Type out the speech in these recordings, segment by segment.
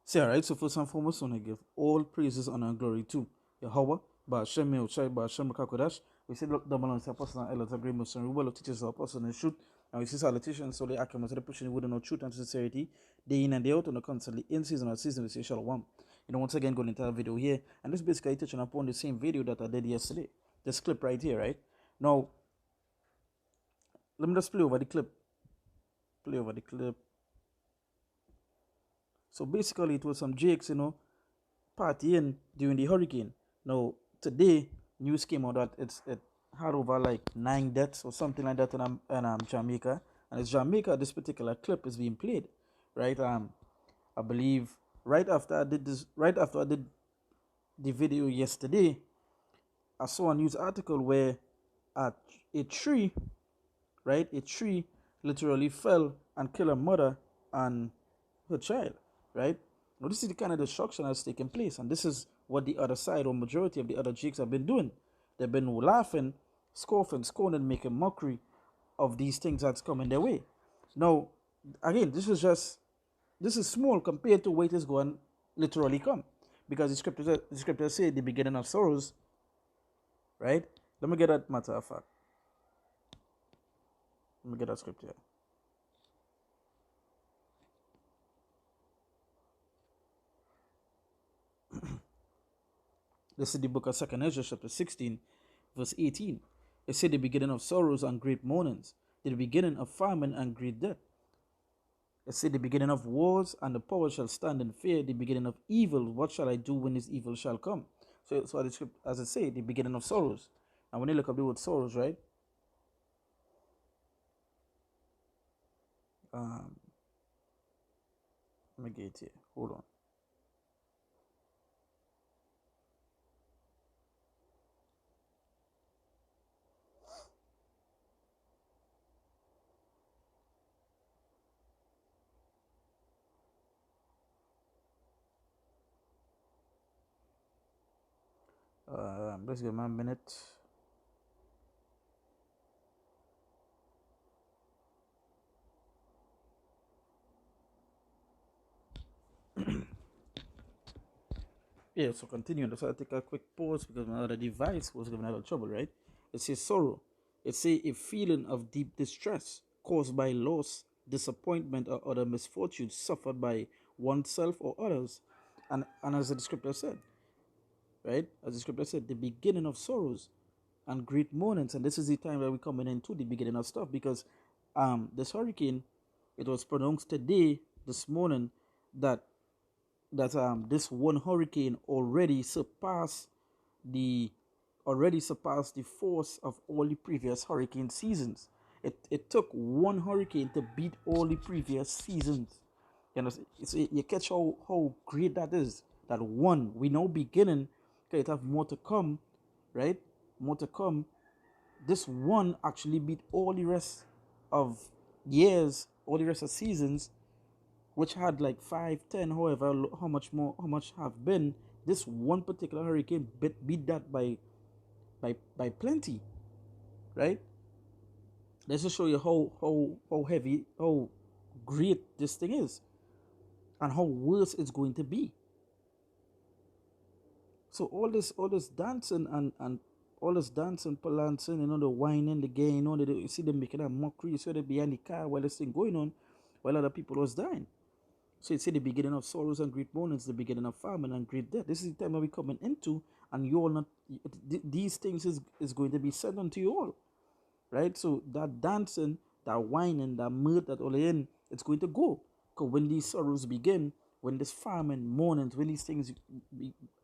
See, alright, so first and foremost, I want to give all praises, honor, and glory to Yahweh, Ba'ashem Yehoshai, Ba'ashem Rakakodash. We say, look, double on the apostle and elders, a great Muslim, we will teachers, the apostle and truth. And we see salutations, so they acclimate to the pushing the word and truth and sincerity, day in and day out, and constantly in season or season, we say Shalom. Once again, going into a video here, and this is basically touching upon the same video that I did yesterday. This clip right here, right? Now, let me just play over the clip. Play over the clip. So basically, it was some Jakes, partying during the hurricane. Now, today, news came out that it had over like 9 deaths or something like that in Jamaica. And it's Jamaica, this particular clip is being played, right? I believe right after I did the video yesterday, I saw a news article where a tree, right? A tree literally fell and killed a mother and her child, right? Now, this is the kind of destruction that's taking place, and this is what the other side or majority of the other Jakes have been doing. They've been laughing, scoffing, scorning, making mockery of these things that's coming their way. Now, again, this is small compared to what is going literally come, because the scriptures say the beginning of sorrows, right? Let me get that matter of fact. Let me get that scripture. This is the book of 2 Ezra, chapter 16, verse 18. It said the beginning of sorrows and great mournings, the beginning of famine and great death. It said the beginning of wars, and the power shall stand in fear, the beginning of evil. What shall I do when this evil shall come? So as I say, the beginning of sorrows. And when you look up the word sorrows, right? Let me get it here. Hold on. Let's give me a minute. Yeah, so continuing. So I take a quick pause because my other device was giving a little trouble, right? It says sorrow. It says a feeling of deep distress caused by loss, disappointment, or other misfortunes suffered by oneself or others. And as the scripture said, right? As the scripture said, the beginning of sorrows and great mournings. And this is the time that we're coming into the beginning of stuff, because this hurricane, it was pronounced today, this morning, that this one hurricane the already surpassed the force of all the previous hurricane seasons. It took one hurricane to beat all the previous seasons. You catch how great that is. That one, we now beginning, okay, it have more to come, right? More to come. This one actually beat all the rest of years, all the rest of seasons, which had like 5, 10, however, how much have been. This one particular hurricane beat that by plenty, right? Let's just show you how heavy, how great this thing is, and how worse it's going to be. So all this dancing and all this dancing, palancing, the whining, the gay, you see them making a mockery. You see them behind the car while this thing going on, while other people was dying. So it's the beginning of sorrows and great mournings, the beginning of famine and great death. This is the time that we're coming into, and you all not these things is going to be said unto you all, right? So that dancing, that whining, that mirth, that all in, it's going to go. Because when these sorrows begin, when this famine, mournings, when these things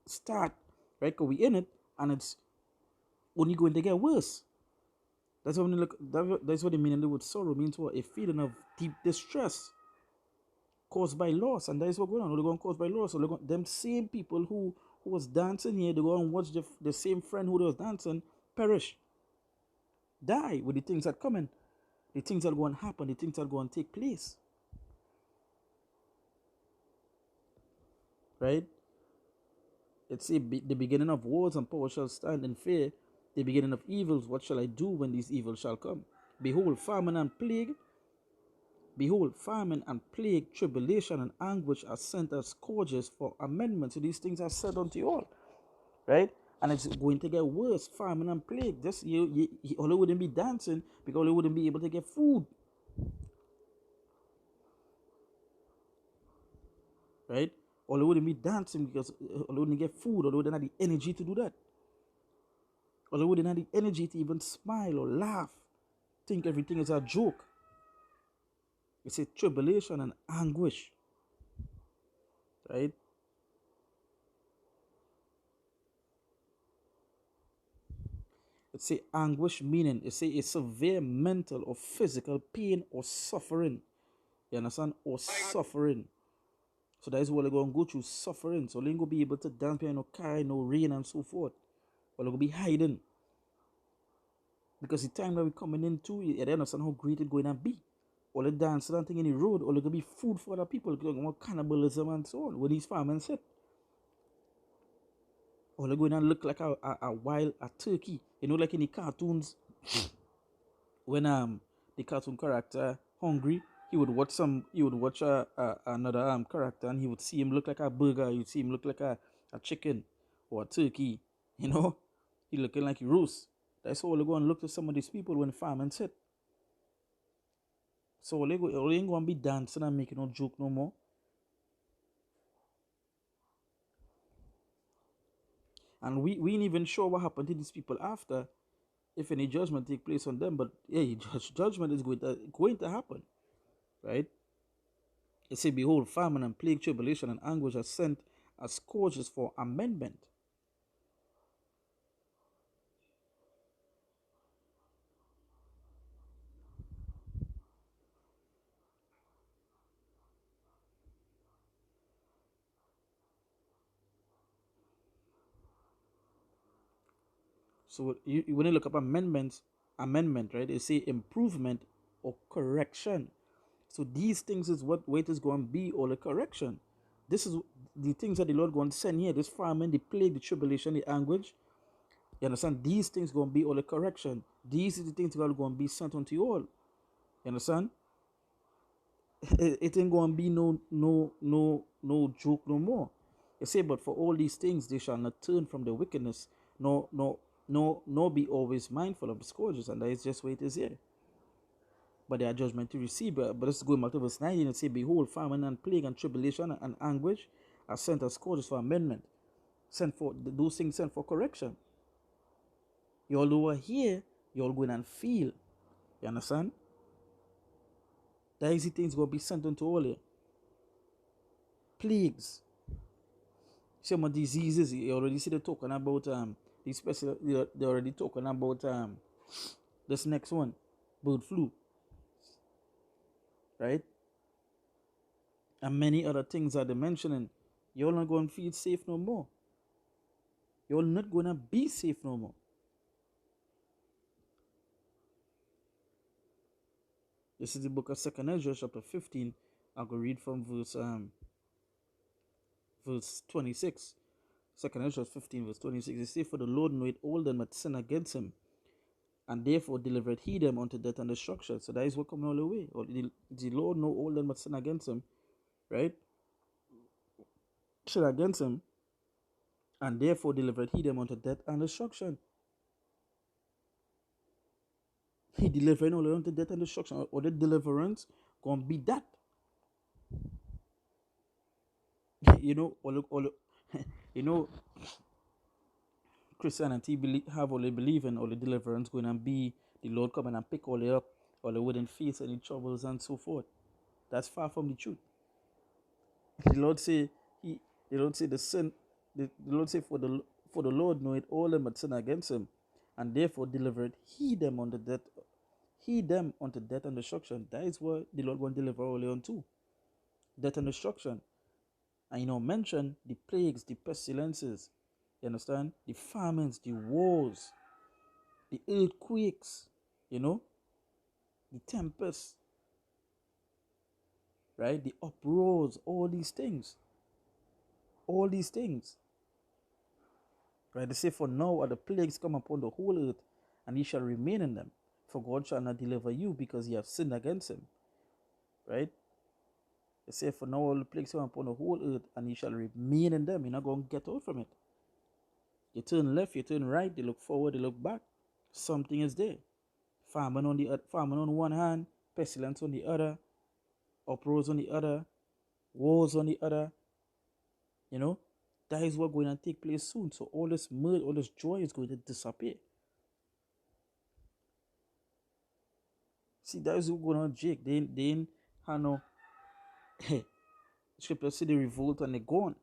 start, right? Because we in it, and it's only going to get worse. That's what when you look. That's what the meaning of the word sorrow means. What? A feeling of deep distress caused by loss, and that is what going on. They're going caused by loss. So them same people who was dancing here, they go and watch the same friend who was dancing perish, die with the things that coming, the things that going to happen, the things that going to take place, right? It's the beginning of wars and power shall stand in fear, the beginning of evils. What shall I do when these evils shall come? Behold, famine and plague, Behold, famine and plague, tribulation and anguish are sent as scourges for amendment. So these things are said unto you all, right? And it's going to get worse, famine and plague. Just all wouldn't be dancing because they wouldn't be able to get food, right? Or they wouldn't be dancing because they wouldn't get food, or they wouldn't have the energy to do that, or they wouldn't have the energy to even smile or laugh, think everything is a joke. It's a tribulation and anguish, right? It's a anguish meaning it's a severe mental or physical pain or suffering. You understand? Or suffering. So that is what they're going to go through, suffering. So they're going to be able to dance behind no car, no rain, and so forth. Or they're going to be hiding. Because the time that we're coming into, you understand how great it's going to be. Or they dance and thing in the road, or they're going to be food for other people, more cannibalism and so on, when these farmers sit. Or they're going to look like a wild turkey. You know, like in the cartoons, when the cartoon character hungry, he would watch another character, and he would see him look like a burger, you'd see him look like a chicken or a turkey, you know. He looking like he roast. That's all they go and look to some of these people when farming sit. So they ain't gonna be dancing and making no joke no more. And we ain't even sure what happened to these people after, if any judgment take place on them. But yeah, judgment is going to happen, right? It say, behold, famine and plague, tribulation and anguish are sent as scourges for amendment. So when you look up amendment, right, they say improvement or correction. So these things is what it is going to be, or the correction. This is the things that the Lord going to send here. This famine, the plague, the tribulation, the anguish. You understand? These things going to be all the correction. These are the things that are going to be sent unto you all. You understand? It ain't going to be no joke no more. You say, but for all these things they shall not turn from the wickedness, nor be always mindful of the scourges, and that is just what it is here. But they are judgment to receive. But let's go back to verse 19 and say, behold, famine and plague and tribulation and anguish are sent as scourges for amendment, sent for those things, sent for correction. You all over here, you all going and feel. You understand? That is the things going to be sent unto all here. Plagues, some of diseases. You already see they're talking about these special. They're already talking about this next one, bird flu, right? And many other things that they're mentioning. You're not going to feel safe no more. You're not going to be safe no more. This is the book of 2nd Ezra, chapter 15. I'll go read from verse 26. 2nd Ezra 15, verse 26. It says, for the Lord knoweth all them that sin against him, and therefore delivered he them unto death and destruction. So that is what coming all the way. Or the Lord know all them that sin against him, right? Sin against him, and therefore delivered he them unto death and destruction. He delivered all unto death and destruction. Or the deliverance gonna be that. You know, you know, Christianity have all they believe in, all the deliverance going to be the Lord coming and pick all they up, or they wouldn't face any troubles and so forth. That's far from the truth. The Lord say the Lord say the sin, the Lord say for the Lord knoweth all them that sin against him, and therefore delivered he them unto death, and destruction. That is what the Lord going to deliver all unto, death and destruction. And mention the plagues, the pestilences, you understand? The famines, the wars, the earthquakes, the tempests, right? The uproars, all these things. All these things. Right? They say, for now are the plagues come upon the whole earth, and ye shall remain in them. For God shall not deliver you, because ye have sinned against him. right? They say, for now all the plagues come upon the whole earth, and ye shall remain in them. You're not going to get out from it. You turn left, you turn right, they look forward, they look back. Something is there. Famine on one hand, pestilence on the other, uproars on the other, wars on the other. You know, that is what going to take place soon. So all this mirth, all this joy is going to disappear. See, that is what's going on, Jake. They ain't have no scripture see the revolt and they gone.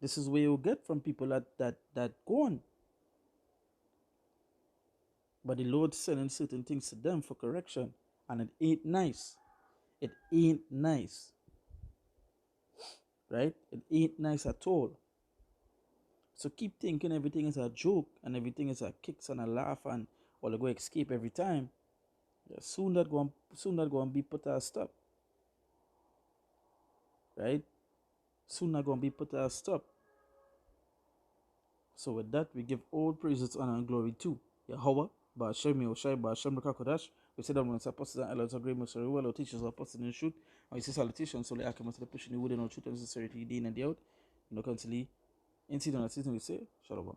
This is where you get from people that gone. But the Lord sending certain things to them for correction. And it ain't nice. It ain't nice. Right? It ain't nice at all. So keep thinking everything is a joke and everything is a kicks and a laugh and or they go escape every time. Yeah, soon that going to be put a stop. Right? Soon that going to be put a stop. So with that, we give all praises, honor, and glory to Yahweh, Ba'ashem Yoshai, Ba'ashem Rakakodash. We say that when it's apostles and elders of great mystery, well, our teachers are apostles in the truth. And we say salutations, so like I must pushing the word in our truth and sincerity, day in and day out. You know, constantly, in season and season, we say, Shalom.